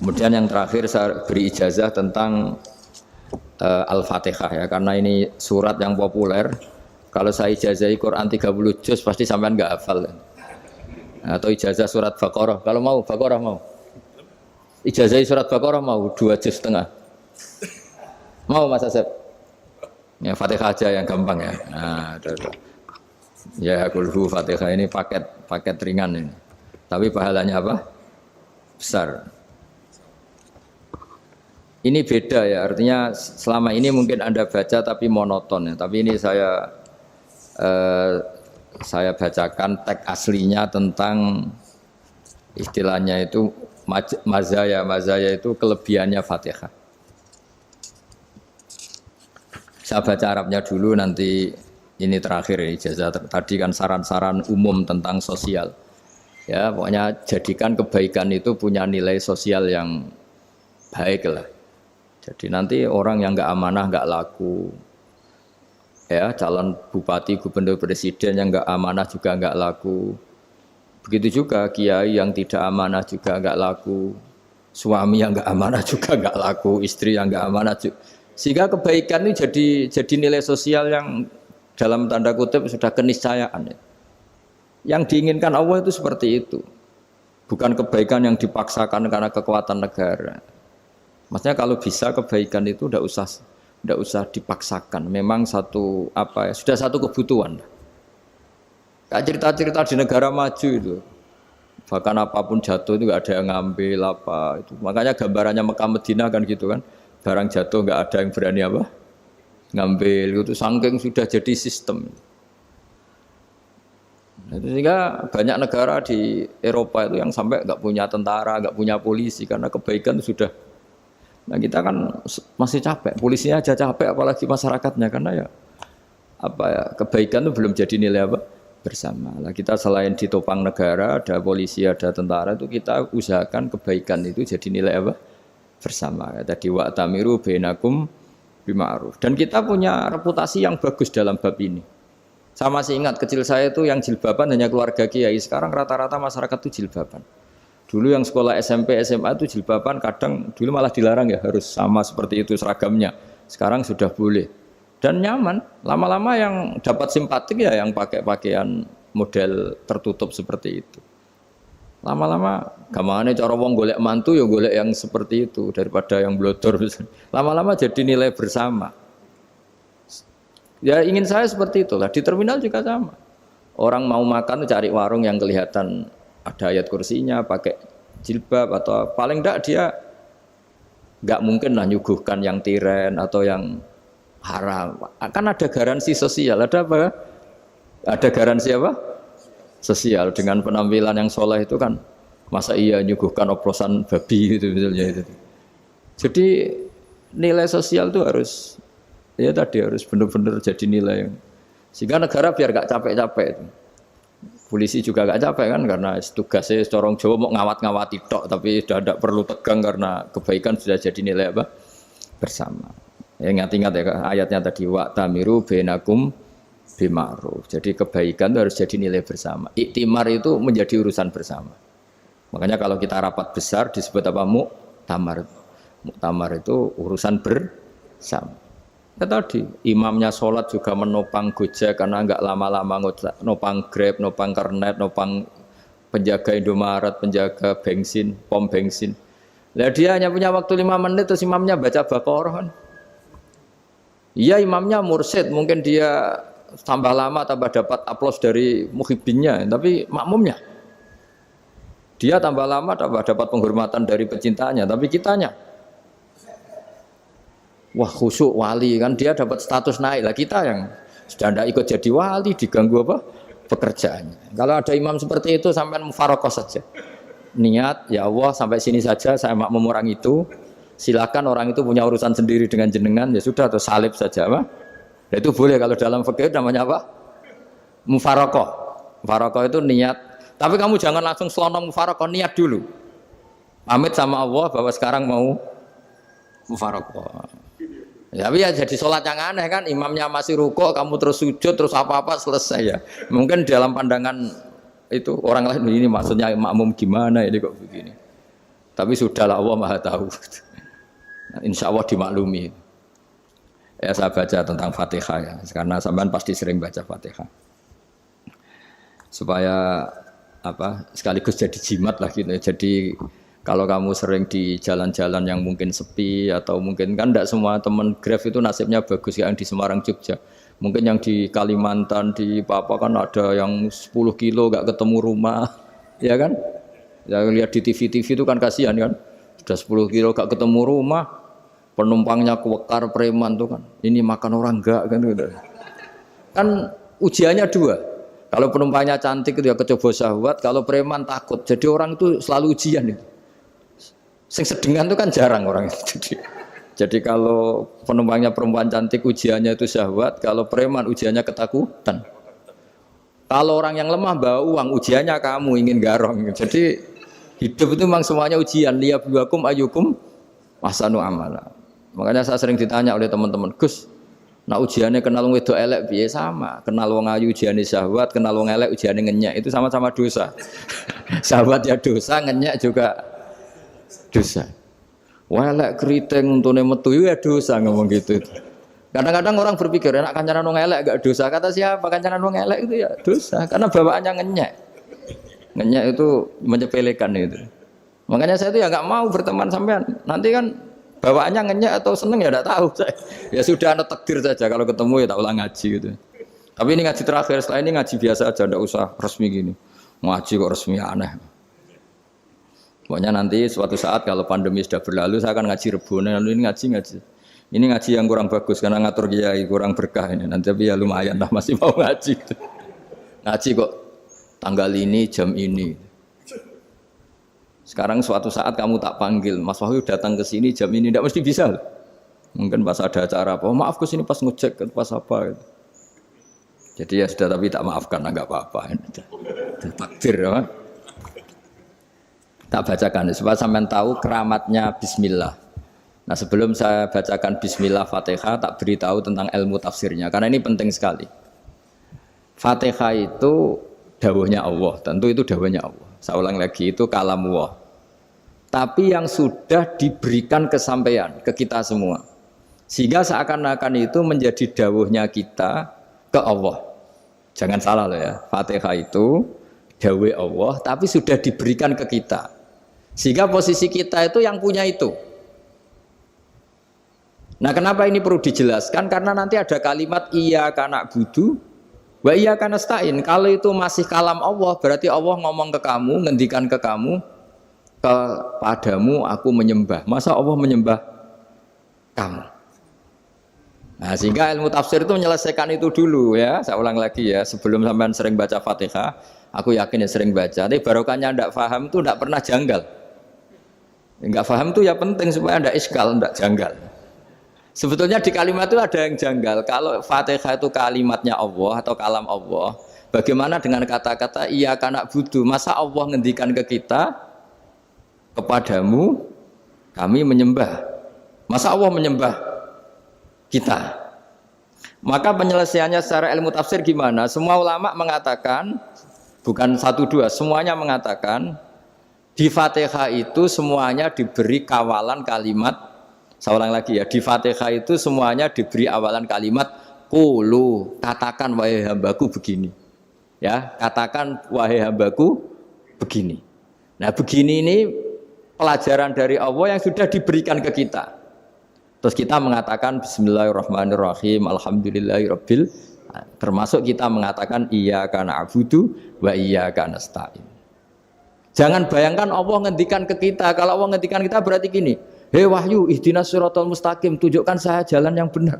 Kemudian yang terakhir saya beri ijazah tentang Al-Fatihah ya, karena ini surat yang populer. Kalau saya ijazahi Quran 30 juz pasti sampean nggak hafal. Atau ijazah surat Baqarah. Kalau mau Baqarah mau. Ijazahi surat Baqarah mau 2 juz setengah. Mau Mas Asep? Ya Fatihah aja yang gampang ya. Nah, udah. Ya kulhu Fatihah ini paket ringan ini. Tapi pahalanya apa? Besar. Ini beda ya, artinya selama ini mungkin Anda baca tapi monoton ya. Tapi ini saya bacakan teks aslinya tentang istilahnya itu mazaya. Mazaya itu kelebihannya Fatihah. Saya baca Arabnya dulu, nanti ini terakhir ya, ijazah tadi kan saran-saran umum tentang sosial. Ya, pokoknya jadikan kebaikan itu punya nilai sosial yang baik lah. Jadi nanti orang yang nggak amanah nggak laku, ya calon bupati, gubernur, presiden yang nggak amanah juga nggak laku. Begitu juga kiai yang tidak amanah juga nggak laku, suami yang nggak amanah juga nggak laku, istri yang nggak amanah juga. Sehingga kebaikan ini jadi nilai sosial yang dalam tanda kutip sudah keniscayaan. Yang diinginkan Allah itu seperti itu, bukan kebaikan yang dipaksakan karena kekuatan negara. Maksudnya kalau bisa kebaikan itu tidak usah dipaksakan. Memang sudah satu kebutuhan. Kayak cerita-cerita di negara maju itu, bahkan apapun jatuh itu nggak ada yang ngambil apa itu. Makanya gambarannya Mekah Medina kan gitu kan, barang jatuh nggak ada yang berani apa ngambil itu, saking sudah jadi sistem. Sehingga banyak negara di Eropa itu yang sampai nggak punya tentara, nggak punya polisi karena kebaikan itu sudah. Nah kita kan masih capek, polisinya aja capek, apalagi masyarakatnya, karena kebaikan itu belum jadi nilai bersama. Nah, kita selain ditopang negara, ada polisi, ada tentara, itu kita usahakan kebaikan itu jadi nilai bersama. Tadi wa'tamiru bainakum bima'ruf. Dan kita punya reputasi yang bagus dalam bab ini. Saya masih ingat kecil saya itu yang jilbaban hanya keluarga kiai. Sekarang rata-rata masyarakat itu jilbaban. Dulu yang sekolah SMP, SMA itu jilbaban kadang dulu malah dilarang ya, harus sama seperti itu seragamnya. Sekarang sudah boleh dan nyaman. Lama-lama yang dapat simpatik ya yang pakai pakaian model tertutup seperti itu. Lama-lama gamane cara wong golek mantu ya golek yang seperti itu daripada yang blodor. Lama-lama jadi nilai bersama. Ya ingin saya seperti itulah. Di terminal juga sama. Orang mau makan cari warung yang kelihatan ada ayat kursinya, pakai jilbab, atau paling enggak dia enggak mungkin lah nyuguhkan yang tiren atau yang haram. Kan ada garansi sosial, ada apa? Ada garansi apa? Sosial dengan penampilan yang soleh itu kan, masa iya nyuguhkan oplosan babi itu misalnya itu. Jadi nilai sosial itu harus benar-benar jadi nilai. Sehingga negara biar enggak capek-capek itu. Polisi juga gak capek kan, karena tugasnya corong Jawa mau ngawat-ngawati tok, tapi sudah tidak perlu tegang karena kebaikan sudah jadi nilai bersama. Ya, ingat-ingat ya ayatnya tadi, wa'tamiru bainakum bima'ruf. Jadi kebaikan itu harus jadi nilai bersama. Iktimar itu menjadi urusan bersama. Makanya kalau kita rapat besar disebut apa? Muktamar. Muktamar itu urusan bersama. Ya tadi, imamnya sholat juga menopang Gojek karena enggak lama-lama nopang Grab, nopang Kernet, nopang penjaga Indomaret, penjaga bensin, pom bensin. Lah dia hanya punya waktu 5 menit terus imamnya baca Baqarah kan. Iya imamnya mursyid, mungkin dia tambah lama tambah dapat aplaus dari muhibbinnya, tapi makmumnya dia tambah lama tambah dapat penghormatan dari pecintanya, tapi kitanya wah khusyuk wali kan, dia dapat status naik lah, kita yang sudah tidak ikut jadi wali diganggu apa pekerjaannya. Kalau ada imam seperti itu sampai mufarokoh saja, niat ya Allah sampai sini saja saya makmum orang itu, silakan orang itu punya urusan sendiri dengan jenengan, ya sudah atau salib saja apa. Nah, itu boleh kalau dalam fikih namanya apa? Mufarokoh. Mufarokoh itu niat, tapi kamu jangan langsung selonong mufarokoh, niat dulu pamit sama Allah bahwa sekarang mau mufarokoh. Ya, tapi ya jadi sholat yang aneh kan, imamnya masih rukuk, kamu terus sujud, terus apa-apa selesai ya. Mungkin dalam pandangan itu orang lain ini maksudnya makmum gimana ini kok begini. Tapi sudahlah Allah Maha tahu. Insya Allah dimaklumi. Ya saya baca tentang Fatihah ya, karena sampean pasti sering baca Fatihah. Supaya apa? Sekaligus jadi jimat lah gitu. Jadi kalau kamu sering di jalan-jalan yang mungkin sepi atau mungkin kan tidak semua teman Grab itu nasibnya bagus yang di Semarang Jogja. Mungkin yang di Kalimantan di Papua kan ada yang 10 kilo gak ketemu rumah, ya kan? Ya lihat di TV-TV itu kan kasihan kan. Sudah 10 kilo gak ketemu rumah, penumpangnya kewekar preman tuh kan. Ini makan orang enggak kan gitu. Kan ujiannya dua. Kalau penumpangnya cantik itu ya kecoba syahwat, kalau preman takut. Jadi orang itu selalu ujian itu. Sing sedengan itu kan jarang orang itu. Jadi kalau penumpangnya perempuan cantik ujiannya itu syahwat, kalau preman ujiannya ketakutan. Kalau orang yang lemah bawa uang ujiannya kamu ingin garong. Jadi hidup itu memang semuanya ujian. Liyabluwakum ayyukum ahsanu amala. Makanya saya sering ditanya oleh teman-teman, Gus, nah ujiannya kenal wong wedok elek piye sama? Kenal wong ayu ujiannya syahwat, kenal wong elek ujiannya ngenyek, itu sama-sama dosa. Syahwat ya dosa, ngenyek juga dosa. Welek keriting untune metu ya dosa ngomong gitu. Kadang-kadang orang berpikir enak kancanan wong elek gak dosa. Kata siapa kancanan wong elek itu ya dosa karena bawaannya ngenyek. Ngenyek itu menyepelekan itu. Makanya saya itu ya nggak mau berteman sampean. Nanti kan bawaannya ngenyek atau seneng ya enggak tahu saya. Ya sudah ada takdir saja kalau ketemu ya tak ulang ngaji gitu. Tapi ini ngaji terakhir, setelah ini ngaji biasa aja enggak usah resmi gini. Ngaji kok resmi aneh. Pokoknya nanti suatu saat kalau pandemi sudah berlalu saya akan ngaji Rebone, lalu ini ngaji. Ini ngaji yang kurang bagus karena ngatur kiai kurang berkah ini. Nanti tapi ya lumayan lah masih mau ngaji. Ngaji kok tanggal ini jam ini. Sekarang suatu saat kamu tak panggil, Mas Wahyu datang ke sini jam ini tidak mesti bisa. Mungkin pas ada acara apa, oh, maaf ke sini pas ngecek pas apa. Gitu. Jadi ya sudah tapi tak maafkan enggak apa-apa. Takdir ya. Tak bacakan supaya sampean tahu keramatnya bismillah. Nah, sebelum saya bacakan bismillah Fatihah tak beritahu tentang ilmu tafsirnya karena ini penting sekali. Fatihah itu dawuhnya Allah, tentu itu dawuhnya Allah. Saya ulang lagi itu kalamullah. Tapi yang sudah diberikan kesampaian ke kita semua. Sehingga seakan-akan itu menjadi dawuhnya kita ke Allah. Jangan salah loh ya. Fatihah itu dawuh Allah tapi sudah diberikan ke kita. Sehingga posisi kita itu yang punya itu. Nah kenapa ini perlu dijelaskan? Karena nanti ada kalimat iyyaka na'budu wa iyyaka nasta'in. Kalau itu masih kalam Allah, berarti Allah ngomong ke kamu, ngendikan ke kamu, kepadamu aku menyembah. Masa Allah menyembah kamu? Nah sehingga ilmu tafsir itu menyelesaikan itu dulu ya. Saya ulang lagi ya, sebelum sampean sering baca Fatihah, aku yakin ya sering baca. Tapi barokahnya ndak paham itu ndak pernah janggal. Enggak paham itu ya penting supaya ndak iskal, ndak janggal. Sebetulnya di kalimat itu ada yang janggal. Kalau Fatihah itu kalimatnya Allah atau kalam Allah, bagaimana dengan kata-kata iyyaka na'budu? Masa Allah ngendikan ke kita, kepadamu kami menyembah. Masa Allah menyembah kita? Maka penyelesaiannya secara ilmu tafsir gimana? Semua ulama mengatakan, bukan satu dua, semuanya mengatakan di Fatihah itu semuanya diberi kawalan kalimat. Saya ulang lagi ya, di Fatihah itu semuanya diberi awalan kalimat qulu, katakan wahai hambaku begini. Ya, katakan wahai hambaku begini. Nah, begini ini pelajaran dari Allah yang sudah diberikan ke kita. Terus kita mengatakan bismillahirrahmanirrahim, alhamdulillahirabbil, termasuk kita mengatakan iyyaka na'budu wa iyyaka nasta'in. Jangan bayangkan Allah ngendikan ke kita. Kalau Allah ngendikan kita berarti gini, hei Wahyu, ihdinas siratal mustaqim, tunjukkan saya jalan yang benar.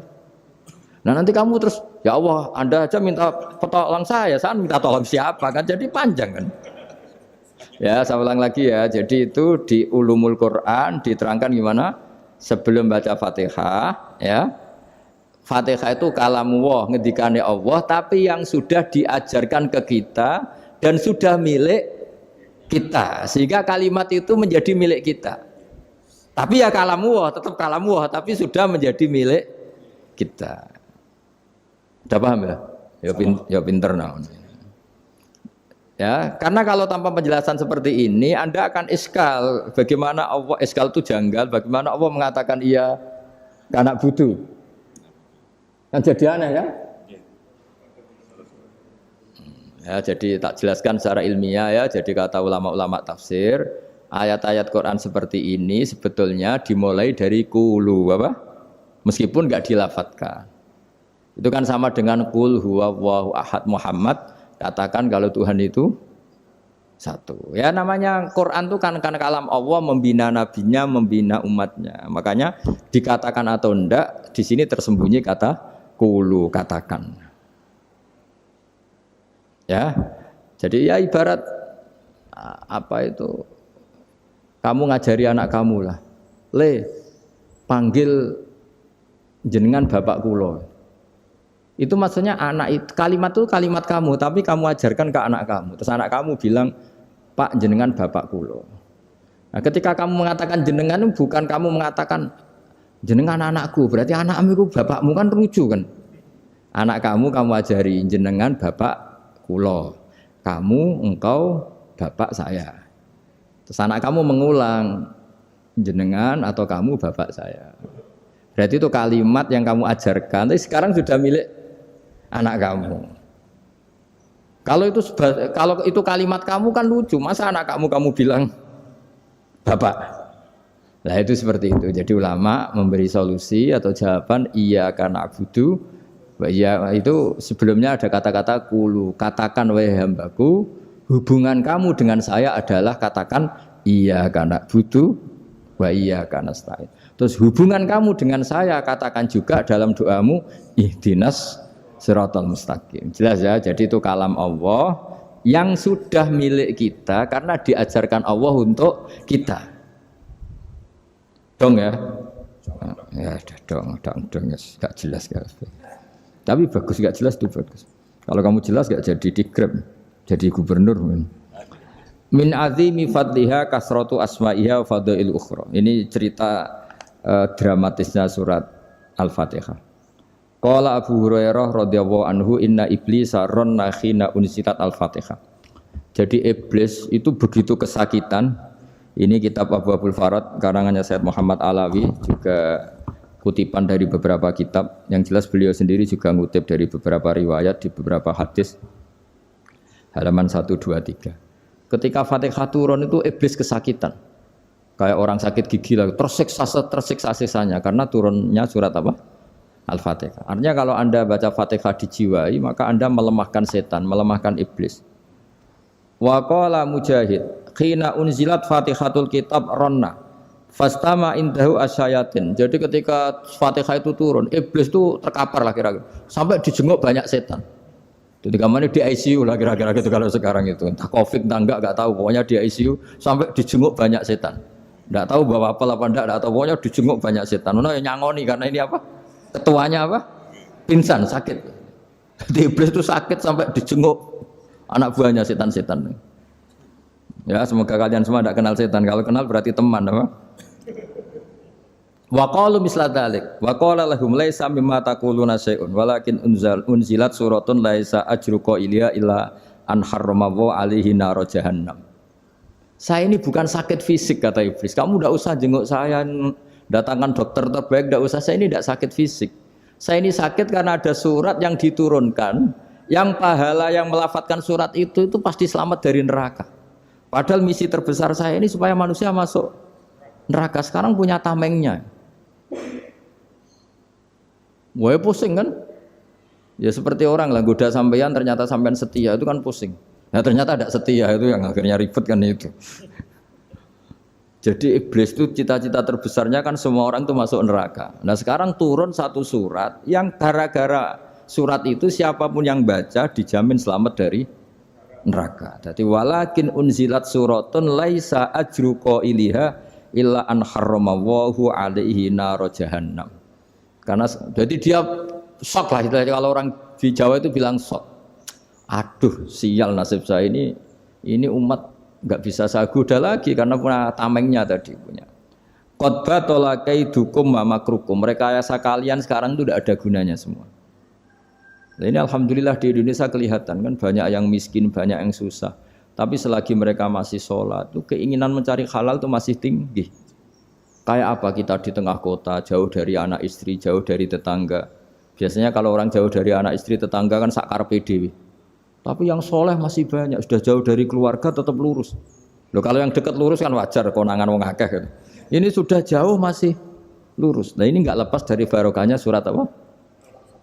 Nah nanti kamu terus, ya Allah, Anda aja minta pertolongan saya minta tolong siapa kan? Jadi panjang kan? Ya, saya ulang lagi ya. Jadi itu di Ulumul Quran diterangkan gimana? Sebelum baca Fatihah, ya. Fatihah itu kalamullah, ngendikane Allah, tapi yang sudah diajarkan ke kita dan sudah milik kita, sehingga kalimat itu menjadi milik kita. Tapi ya kalamullah, tetap kalamullah, tapi sudah menjadi milik kita. Udah paham ya? Ya pinter nah. Ya, karena kalau tanpa penjelasan seperti ini, Anda akan iskal. Bagaimana Allah iskal itu janggal? Bagaimana Allah mengatakan iya anak butuh? Kan jadi aneh ya? Ya, jadi tak jelaskan secara ilmiah ya. Jadi kata ulama-ulama tafsir, ayat-ayat Quran seperti ini sebetulnya dimulai dari kulu apa? Meskipun nggak dilafatkan. Itu kan sama dengan qul huwallahu ahad Muhammad. Katakan kalau Tuhan itu satu. Ya namanya Quran itu kan kalam Allah membina nabinya, membina umatnya. Makanya dikatakan atau enggak, di sini tersembunyi kata qulu, katakan. Ya. Jadi ya ibarat apa itu? Kamu ngajari anak kamu lah. Le, panggil jenengan bapak kula. Itu maksudnya anak itu, kalimat itu kalimat kamu, tapi kamu ajarkan ke anak kamu. Terus anak kamu bilang, Pak jenengan bapak kulo. Nah, ketika kamu mengatakan jenengan, bukan kamu mengatakan jenengan anakku, berarti anakmu itu bapakmu, kan lucu kan? Anak kamu ajari jenengan bapak kulo. Kamu, engkau, bapak saya. Terus anak kamu mengulang jenengan atau kamu bapak saya. Berarti itu kalimat yang kamu ajarkan, tapi sekarang sudah milik anak kamu. Kalau itu kalimat kamu kan lucu, masa anak kamu bilang bapak. Nah itu seperti itu. Jadi ulama memberi solusi atau jawaban iya karena abudu. Iya itu sebelumnya ada kata-kata kulu, katakan wahai hambaku, hubungan kamu dengan saya adalah katakan iya karena abudu wa iya karena nasta'in. Terus hubungan kamu dengan saya katakan juga dalam doamu ihdinas siratal mustaqim. Jelas ya, jadi itu kalam Allah yang sudah milik kita karena diajarkan Allah untuk kita. Dong ya? Ya dong, gak jelas gak. Tapi bagus gak jelas itu bagus. Kalau kamu jelas gak jadi digrab, jadi gubernur. Min azimi fadliha kasratu asma'iha wa fadail ukhra. Ini cerita dramatisnya surat Al-Fatihah. Qala Abu Hurairah radhiyallahu anhu inna iblisa ranna khina unsilat Al-Fatihah. Jadi iblis itu begitu kesakitan. Ini kitab Abwaabul Farad karangannya Sayyid Muhammad Alawi, juga kutipan dari beberapa kitab. Yang jelas beliau sendiri juga ngutip dari beberapa riwayat di beberapa hadis. Halaman 123. Ketika Fatihah turun itu iblis kesakitan. Kayak orang sakit gigi lah, tersiksa sisanya karena turunnya surat apa? Al-Fatihah. Artinya kalau Anda baca Fatihah dijiwai, maka Anda melemahkan setan, melemahkan iblis. Wa qala Mujahid, khina unzilat Fatihatul kitab ronna fastama indahu asyayatin. Jadi ketika Fatihah itu turun, iblis itu terkapar lah kira-kira. Sampai dijenguk banyak setan. Jadi kemana di ICU lah kira-kira gitu kalau sekarang itu. Entah Covid entah enggak tahu, pokoknya di ICU sampai dijenguk banyak setan. Enggak tahu bawa apa enggak tahu, pokoknya dijenguk banyak setan. Ono yang nyangoni karena ini apa? Ketuanya apa? Pingsan, sakit. Jadi iblis itu sakit sampai dijenguk anak buahnya setan-setan. Ya, semoga kalian semua tidak kenal setan. Kalau kenal berarti teman, apa? Wa qalu misla dzalik. Wa qala lahum laisa mimma taquluna syai'un walakin unzilat suratun laisa ajru qailiha illa an harrama alaihi nar jahannam. Saya ini bukan sakit fisik kata iblis. Kamu tidak usah jenguk saya, datangkan dokter terbaik, tidak usah. Saya ini tidak sakit fisik. Saya ini sakit karena ada surat yang diturunkan, yang pahala yang melafatkan surat itu pasti selamat dari neraka. Padahal misi terbesar saya ini supaya manusia masuk neraka. Sekarang punya tamengnya. Wah pusing kan? Ya seperti orang lah goda sampean, ternyata sampean setia, itu kan pusing. Nah ternyata tidak setia, itu yang akhirnya ribet kan itu. Jadi iblis itu cita-cita terbesarnya kan semua orang itu masuk neraka. Nah sekarang turun satu surat yang gara-gara surat itu siapapun yang baca dijamin selamat dari neraka. Jadi walakin unzilat suratun laisa ajru qailiha illa an harramallahu alaihi nar jahannam. Karena jadi dia shock lah kalau orang di Jawa itu bilang shock. Aduh sial nasib saya ini umat nggak bisa saya goda lagi karena punya tamengnya tadi punya. Qad batala kaidukum wa makrukum. Rekayasa kalian sekarang itu tidak ada gunanya semua. Nah, ini alhamdulillah di Indonesia kelihatan kan banyak yang miskin, banyak yang susah. Tapi selagi mereka masih sholat, itu keinginan mencari halal itu masih tinggi. Kayak apa kita di tengah kota, jauh dari anak istri, jauh dari tetangga. Biasanya kalau orang jauh dari anak istri, tetangga kan sakar PDW. Tapi yang soleh masih banyak, sudah jauh dari keluarga tetap lurus. Loh, kalau yang dekat lurus kan wajar, konangan wong akeh gitu. Ini sudah jauh masih lurus. Nah ini nggak lepas dari barokahnya surat apa?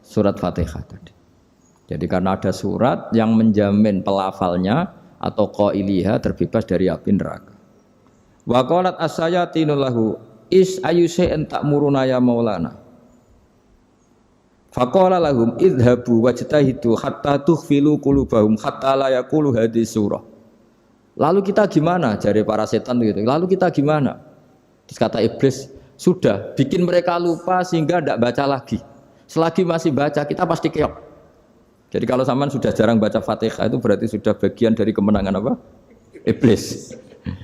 Surat Fatihah tadi. Jadi karena ada surat yang menjamin pelafalnya atau qailiha terbebas dari api neraka. Wa qalat as-sayatinu lahu is ayyusai'in ta'muruna ya maulana. Faqala lahum idhabu wajtahidu hatta tukhfilu qulubahum hatta la yaqulu hadhihi surah. Lalu kita gimana? Jari para setan gitu. Lalu kita gimana? Terus kata iblis, sudah bikin mereka lupa sehingga tidak baca lagi. Selagi masih baca kita pasti keok. Jadi kalau sampean sudah jarang baca Fatihah itu berarti sudah bagian dari kemenangan apa? Iblis.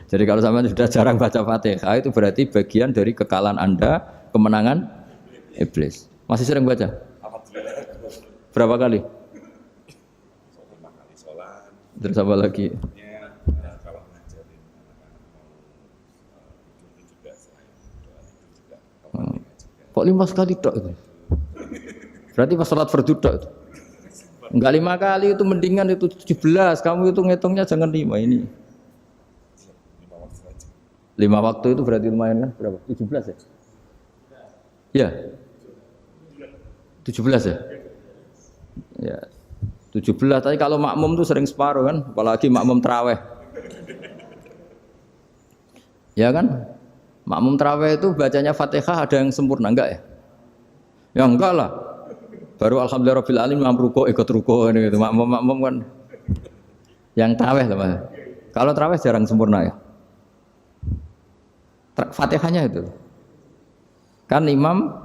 Jadi kalau sampean sudah jarang baca Fatihah itu berarti bagian dari kekalahan Anda, kemenangan iblis. Masih sering baca? Berapa kali? Terus apa lagi? Kok 5 kali tok itu? Berarti pas sholat fardu tok itu. Enggak 5 kali itu mendingan itu 17. Kamu itu ngitungnya jangan 5 ini. 5 waktu itu berarti lumayan kan? Berapa? 17 ya? Iya. 17 ya? Ya. 17, tapi kalau makmum tuh sering separuh kan, apalagi makmum tarawih. Ya kan? Makmum tarawih itu bacanya Fatihah ada yang sempurna enggak ya? Ya enggak lah. Baru alhamdulillahirabbil alamin mampu ruko ikut ruko gitu. Makmum kan yang tarawih lah Mas. Kalau tarawih jarang sempurna ya. Fatihahnya itu. Kan imam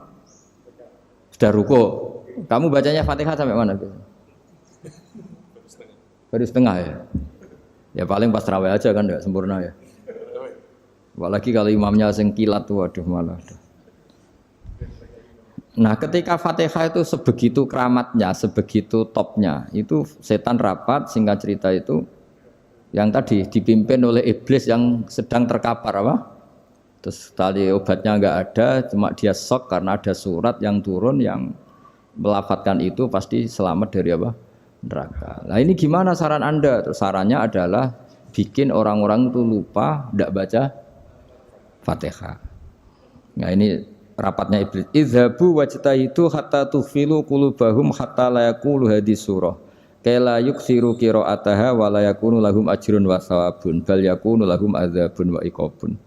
sudah ruko. Kamu bacanya Fatihah sampai mana gitu? Baru setengah ya. Ya paling pas tarawih aja kan enggak sempurna ya. Apalagi kalau imamnya sing kilat tuh waduh malah. Nah, ketika Fatihah itu sebegitu keramatnya, sebegitu topnya, itu setan rapat singkat cerita itu yang tadi dipimpin oleh iblis yang sedang terkapar apa? Terus tali obatnya enggak ada, cuma dia shock karena ada surat yang turun yang melafatkan itu pasti selamat dari apa? Neraka. Nah ini gimana saran Anda? Terus sarannya adalah bikin orang-orang itu lupa, tidak baca Fatihah. Nah ini rapatnya iblis. Idhabu wajtahidu hatta tukhfilu qulubahum hatta la yaqulu hadhihi surah. Kala yuksiru qira'ataha wa la yakunu lahum ajrun wa thawabun bal yakunu lahum adzabun wa iqabun.